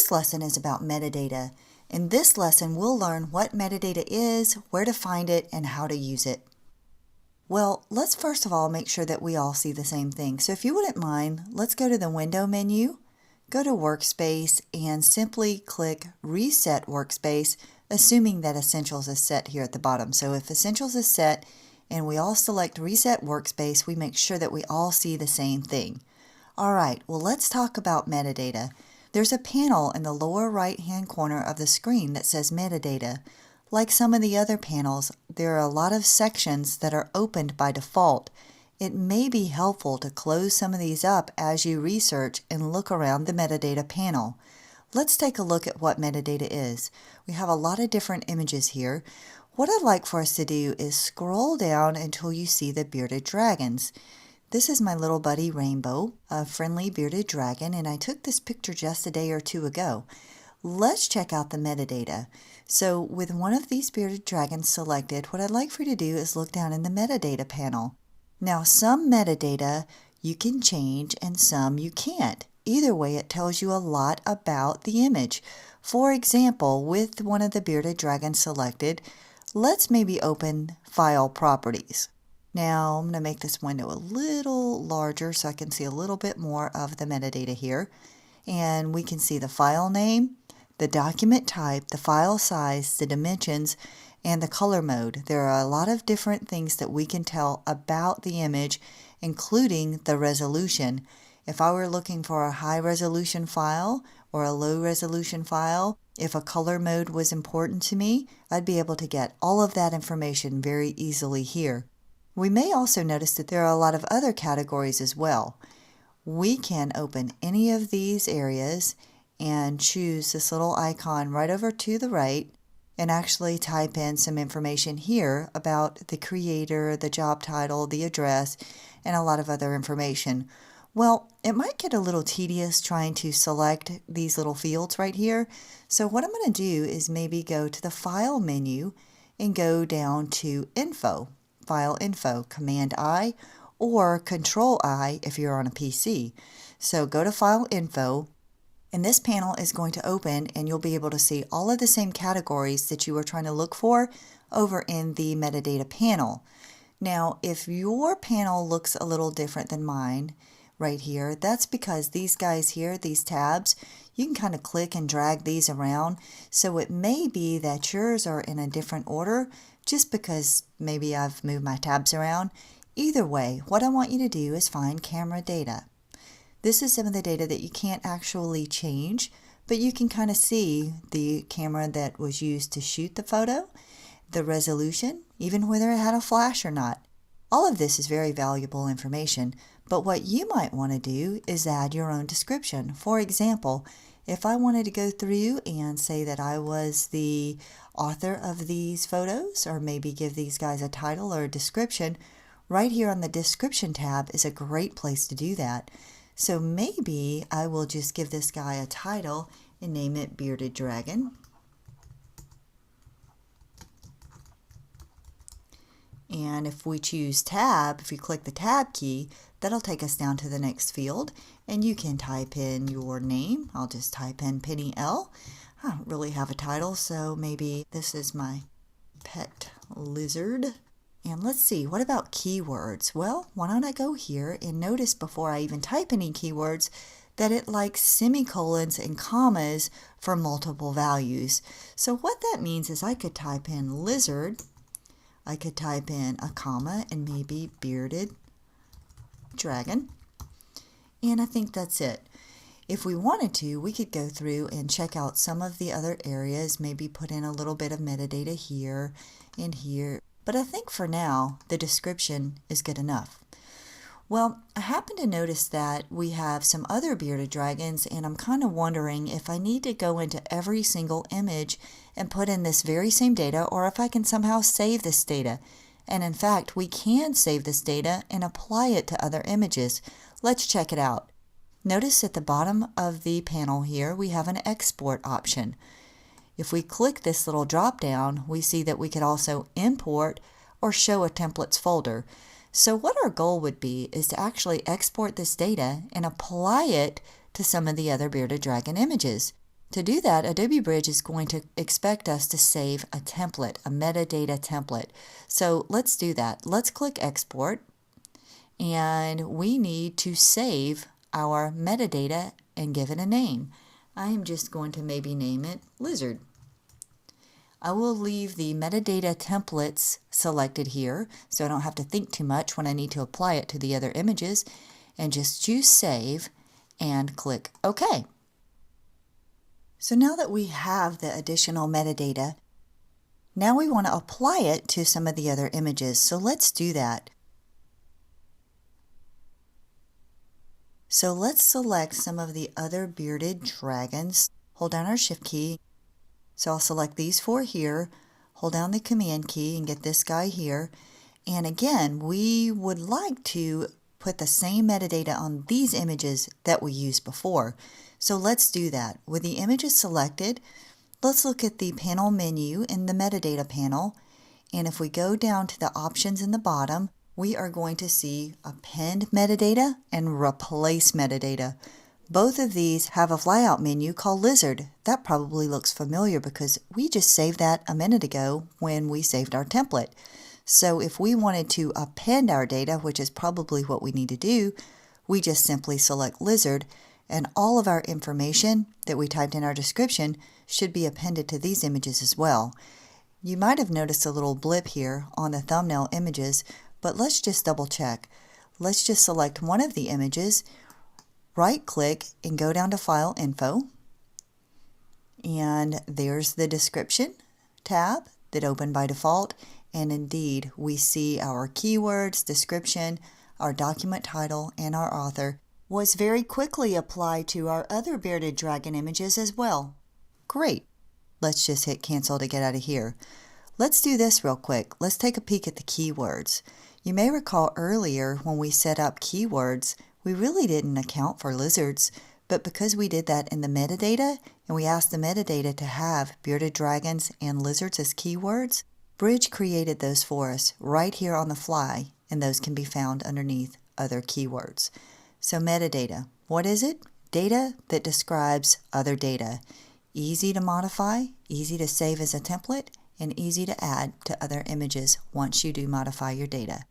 This lesson is about metadata. In this lesson, we'll learn what metadata is, where to find it, and how to use it. Well, let's first of all make sure that we all see the same thing. So if you wouldn't mind, let's go to the Window menu, go to Workspace, and simply click Reset Workspace, assuming that Essentials is set here at the bottom. So if Essentials is set and we all select Reset Workspace, we make sure that we all see the same thing. All right, well, let's talk about metadata. There's a panel in the lower right-hand corner of the screen that says Metadata. Like some of the other panels, there are a lot of sections that are opened by default. It may be helpful to close some of these up as you research and look around the Metadata panel. Let's take a look at what metadata is. We have a lot of different images here. What I'd like for us to do is scroll down until you see the bearded dragons. This is my little buddy Rainbow, a friendly bearded dragon, and I took this picture just a day or two ago. Let's check out the metadata. So with one of these bearded dragons selected, what I'd like for you to do is look down in the metadata panel. Now, some metadata you can change and some you can't. Either way, it tells you a lot about the image. For example, with one of the bearded dragons selected, let's maybe open File Properties. Now, I'm going to make this window a little larger so I can see a little bit more of the metadata here. And we can see the file name, the document type, the file size, the dimensions, and the color mode. There are a lot of different things that we can tell about the image, including the resolution. If I were looking for a high resolution file or a low resolution file, if a color mode was important to me, I'd be able to get all of that information very easily here. We may also notice that there are a lot of other categories as well. We can open any of these areas and choose this little icon right over to the right and actually type in some information here about the creator, the job title, the address, and a lot of other information. Well, it might get a little tedious trying to select these little fields right here. So what I'm going to do is maybe go to the File menu and go down to Info. File Info, Command I or Control I if you're on a PC. So go to File Info, and this panel is going to open and you'll be able to see all of the same categories that you were trying to look for over in the metadata panel. Now, if your panel looks a little different than mine right here, that's because these guys here, these tabs, you can kind of click and drag these around. So it may be that yours are in a different order just because maybe I've moved my tabs around. Either way, what I want you to do is find camera data. This is some of the data that you can't actually change, but you can kind of see the camera that was used to shoot the photo, the resolution, even whether it had a flash or not. All of this is very valuable information, but what you might want to do is add your own description. For example, if I wanted to go through and say that I was the author of these photos, or maybe give these guys a title or a description, right here on the Description tab is a great place to do that. So maybe I will just give this guy a title and name it Bearded Dragon. And if we choose Tab, if you click the Tab key, that'll take us down to the next field, and you can type in your name. I'll just type in Penny L. I don't really have a title, so maybe this is my pet lizard. And let's see, what about keywords? Well, why don't I go here and notice before I even type any keywords that it likes semicolons and commas for multiple values. So what that means is I could type in lizard, I could type in a comma and maybe bearded dragon, and I think that's it. If we wanted to, we could go through and check out some of the other areas, maybe put in a little bit of metadata here and here, but I think for now the description is good enough. Well, I happen to notice that we have some other bearded dragons, and I'm kind of wondering if I need to go into every single image and put in this very same data, or if I can somehow save this data. And in fact, we can save this data and apply it to other images. Let's check it out. Notice at the bottom of the panel here, we have an export option. If we click this little drop down, we see that we could also import or show a templates folder. So what our goal would be is to actually export this data and apply it to some of the other bearded dragon images. To do that, Adobe Bridge is going to expect us to save a template, a metadata template. So let's do that. Let's click Export, and we need to save our metadata and give it a name. I am just going to maybe name it Lizard. I will leave the metadata templates selected here so I don't have to think too much when I need to apply it to the other images, and just choose Save and click OK. So now that we have the additional metadata, now we want to apply it to some of the other images. So let's do that. So let's select some of the other bearded dragons. Hold down our Shift key. So I'll select these four here, hold down the Command key and get this guy here. And again, we would like to put the same metadata on these images that we used before. So let's do that. With the images selected, let's look at the panel menu in the metadata panel. And if we go down to the options in the bottom, we are going to see append metadata and replace metadata. Both of these have a flyout menu called Lizard. That probably looks familiar because we just saved that a minute ago when we saved our template. So if we wanted to append our data, which is probably what we need to do, we just simply select Lizard, and all of our information that we typed in our description should be appended to these images as well. You might have noticed a little blip here on the thumbnail images, but let's just double check. Let's just select one of the images, right click and go down to File Info, and there's the description tab that opened by default, and indeed we see our keywords, description, our document title, and our author was very quickly applied to our other bearded dragon images as well. Great. Let's just hit cancel to get out of here. Let's do this real quick. Let's take a peek at the keywords. You may recall earlier when we set up keywords, we really didn't account for lizards, but because we did that in the metadata and we asked the metadata to have bearded dragons and lizards as keywords, Bridge created those for us right here on the fly, and those can be found underneath other keywords. So metadata, what is it? Data that describes other data. Easy to modify, easy to save as a template, and easy to add to other images once you do modify your data.